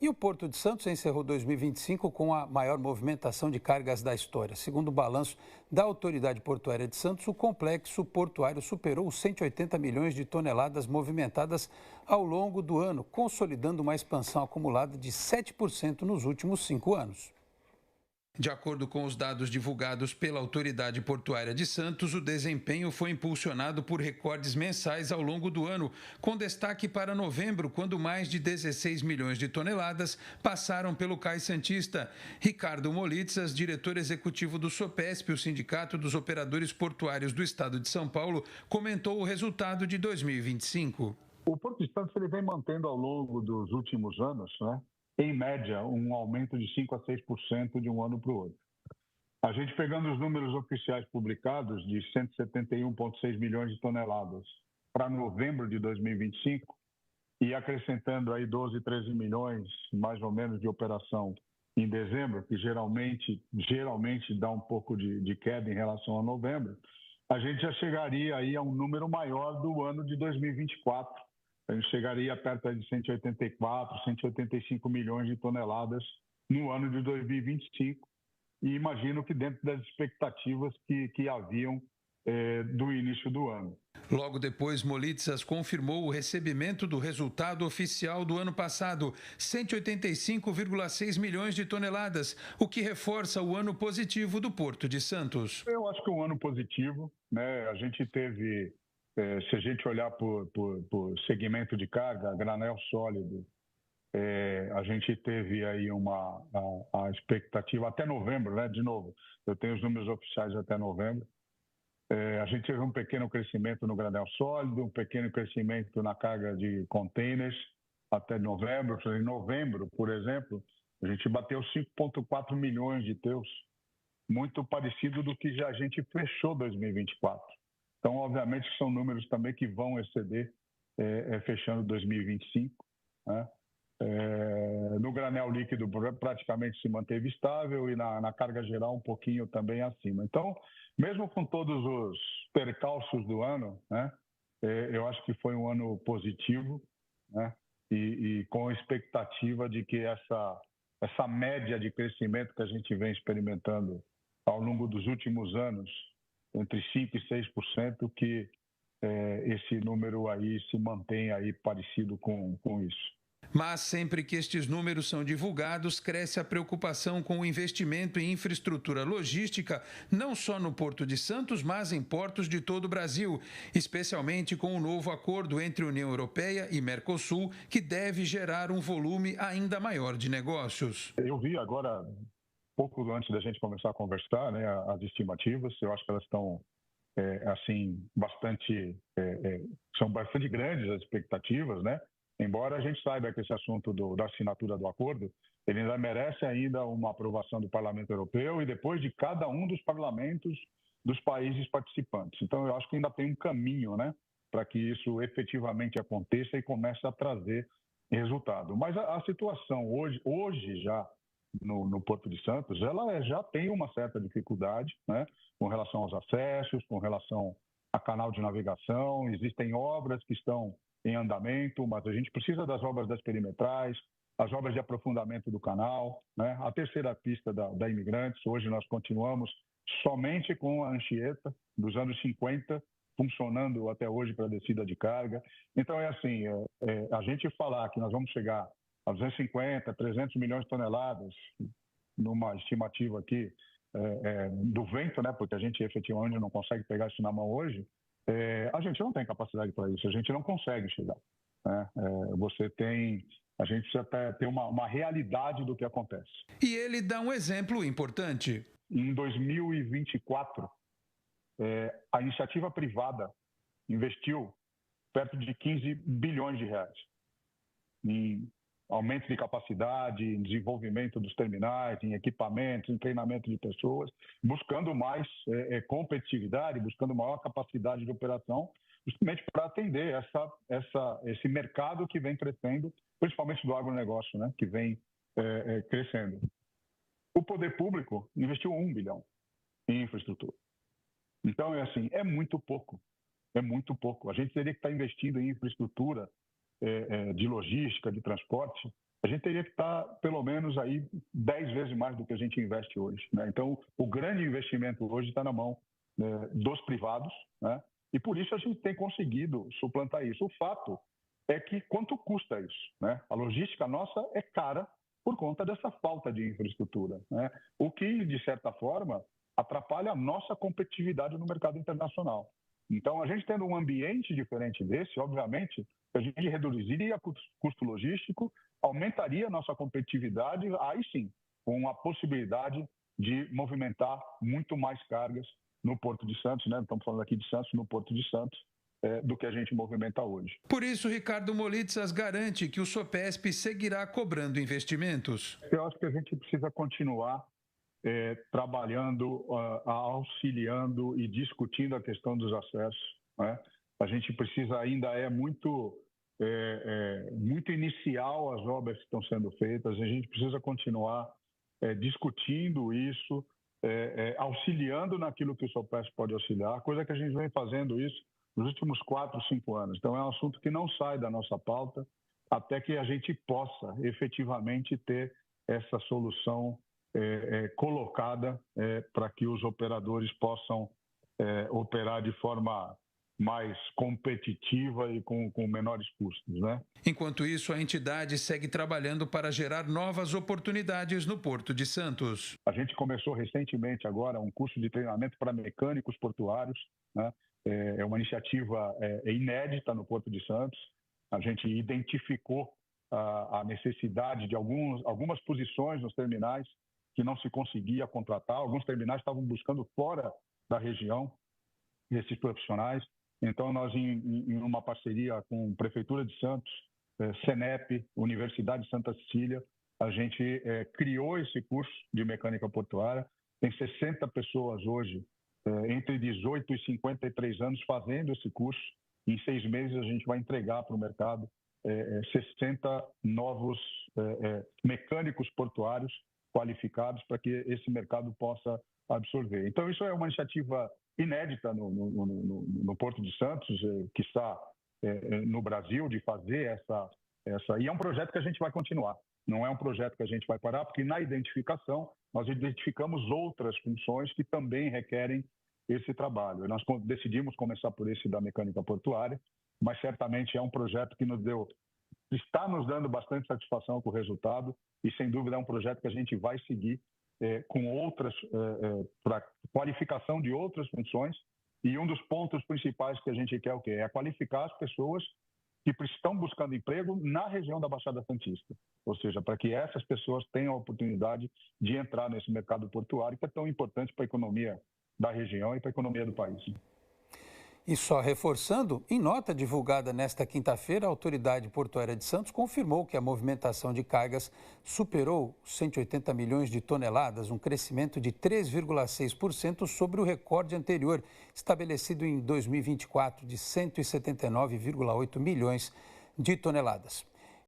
E o Porto de Santos encerrou 2025 com a maior movimentação de cargas da história. Segundo o balanço da Autoridade Portuária de Santos, o complexo portuário superou os 180 milhões de toneladas movimentadas ao longo do ano, consolidando uma expansão acumulada de 7% nos últimos 5 anos. De acordo com os dados divulgados pela Autoridade Portuária de Santos, o desempenho foi impulsionado por recordes mensais ao longo do ano, com destaque para novembro, quando mais de 16 milhões de toneladas passaram pelo Cais Santista. Ricardo Molitzas, diretor executivo do SOPESP, o Sindicato dos Operadores Portuários do Estado de São Paulo, comentou o resultado de 2025. O Porto de Santos ele vem mantendo ao longo dos últimos anos, em média, um aumento de 5% a 6% de um ano para o outro. A gente pegando os números oficiais publicados de 171,6 milhões de toneladas para novembro de 2025 e acrescentando aí 12, 13 milhões, mais ou menos, de operação em dezembro, que geralmente dá um pouco de queda em relação a novembro, a gente já chegaria aí a um número maior do ano de 2024. A gente chegaria perto de 184, 185 milhões de toneladas no ano de 2025 e imagino que dentro das expectativas que haviam do início do ano. Logo depois, Molitzas confirmou o recebimento do resultado oficial do ano passado, 185,6 milhões de toneladas, o que reforça o ano positivo do Porto de Santos. Eu acho que é um ano positivo, A gente teve... se a gente olhar por segmento de carga, granel sólido, a gente teve aí a expectativa até novembro, De novo, eu tenho os números oficiais até novembro. A gente teve um pequeno crescimento no granel sólido, um pequeno crescimento na carga de containers até novembro. Em novembro, por exemplo, a gente bateu 5,4 milhões de TEUs, muito parecido do que já a gente fechou 2024. Então, obviamente, são números também que vão exceder fechando 2025. No granel líquido, praticamente se manteve estável e na carga geral um pouquinho também acima. Então, mesmo com todos os percalços do ano, eu acho que foi um ano positivo, e com a expectativa de que essa média de crescimento que a gente vem experimentando ao longo dos últimos anos, entre 5% e 6%, que esse número aí se mantém aí parecido com isso. Mas sempre que estes números são divulgados, cresce a preocupação com o investimento em infraestrutura logística, não só no Porto de Santos, mas em portos de todo o Brasil, especialmente com o novo acordo entre União Europeia e Mercosul, que deve gerar um volume ainda maior de negócios. Eu vi agora, pouco antes da gente começar a conversar, as estimativas. Eu acho que elas estão são bastante grandes as expectativas, Embora a gente saiba que esse assunto da assinatura do acordo, ele ainda merece ainda uma aprovação do Parlamento Europeu e depois de cada um dos parlamentos dos países participantes. Então, eu acho que ainda tem um caminho, para que isso efetivamente aconteça e comece a trazer resultado. Mas a situação hoje já no Porto de Santos, ela já tem uma certa dificuldade, com relação aos acessos, com relação a canal de navegação. Existem obras que estão em andamento, mas a gente precisa das obras das perimetrais, as obras de aprofundamento do canal, a terceira pista da Imigrantes. Hoje nós continuamos somente com a Anchieta, dos anos 50, funcionando até hoje para a descida de carga. Então, a gente falar que nós vamos chegar a 250, 300 milhões de toneladas, numa estimativa aqui do vento, porque a gente efetivamente não consegue pegar isso na mão hoje, a gente não tem capacidade para isso, a gente não consegue chegar. A gente precisa ter uma realidade do que acontece. E ele dá um exemplo importante. Em 2024, a iniciativa privada investiu perto de 15 bilhões de reais em aumento de capacidade, em desenvolvimento dos terminais, em equipamentos, em treinamento de pessoas, buscando mais competitividade, buscando maior capacidade de operação, justamente para atender esse mercado que vem crescendo, principalmente do agronegócio, que vem crescendo. O poder público investiu 1 bilhão em infraestrutura. Então, é muito pouco. É muito pouco. A gente teria que estar investindo em infraestrutura de logística, de transporte, a gente teria que estar pelo menos aí 10 vezes mais do que a gente investe hoje, né? Então, o grande investimento hoje está na mão dos privados, né? E por isso a gente tem conseguido suplantar isso. O fato é que quanto custa isso, né? A logística nossa é cara por conta dessa falta de infraestrutura, né? O que, de certa forma, atrapalha a nossa competitividade no mercado internacional. Então, a gente tendo um ambiente diferente desse, obviamente, a gente reduziria custo logístico, aumentaria a nossa competitividade, aí sim, com a possibilidade de movimentar muito mais cargas no Porto de Santos, né? Estamos falando aqui de Santos, no Porto de Santos, do que a gente movimenta hoje. Por isso, Ricardo Molitsas garante que o Sopesp seguirá cobrando investimentos. Eu acho que a gente precisa continuar trabalhando, auxiliando e discutindo a questão dos acessos, né? A gente precisa, ainda muito inicial as obras que estão sendo feitas, a gente precisa continuar discutindo isso, auxiliando naquilo que o Sopesp pode auxiliar, coisa que a gente vem fazendo isso nos últimos 4, 5 anos. Então, é um assunto que não sai da nossa pauta até que a gente possa efetivamente ter essa solução colocada para que os operadores possam operar de forma mais competitiva e com menores custos, né? Enquanto isso, a entidade segue trabalhando para gerar novas oportunidades no Porto de Santos. A gente começou recentemente agora um curso de treinamento para mecânicos portuários, né? É uma iniciativa inédita no Porto de Santos. A gente identificou a necessidade de algumas posições nos terminais que não se conseguia contratar. Alguns terminais estavam buscando fora da região esses profissionais. Então, nós, em uma parceria com a Prefeitura de Santos, Senep, Universidade de Santa Cecília, a gente criou esse curso de mecânica portuária. Tem 60 pessoas hoje, entre 18 e 53 anos, fazendo esse curso. Em 6 meses, a gente vai entregar para o mercado 60 novos mecânicos portuários qualificados para que esse mercado possa absorver. Então, isso é uma iniciativa inédita no Porto de Santos, que está no Brasil, de fazer essa... E é um projeto que a gente vai continuar. Não é um projeto que a gente vai parar, porque na identificação nós identificamos outras funções que também requerem esse trabalho. Nós decidimos começar por esse da mecânica portuária, mas certamente é um projeto que está nos dando bastante satisfação com o resultado e, sem dúvida, é um projeto que a gente vai seguir com outras, para qualificação de outras funções. E um dos pontos principais que a gente quer é qualificar as pessoas que estão buscando emprego na região da Baixada Santista. Ou seja, para que essas pessoas tenham a oportunidade de entrar nesse mercado portuário, que é tão importante para a economia da região e para a economia do país. E só reforçando, em nota divulgada nesta quinta-feira, a Autoridade Portuária de Santos confirmou que a movimentação de cargas superou 180 milhões de toneladas, um crescimento de 3,6% sobre o recorde anterior, estabelecido em 2024 de 179,8 milhões de toneladas.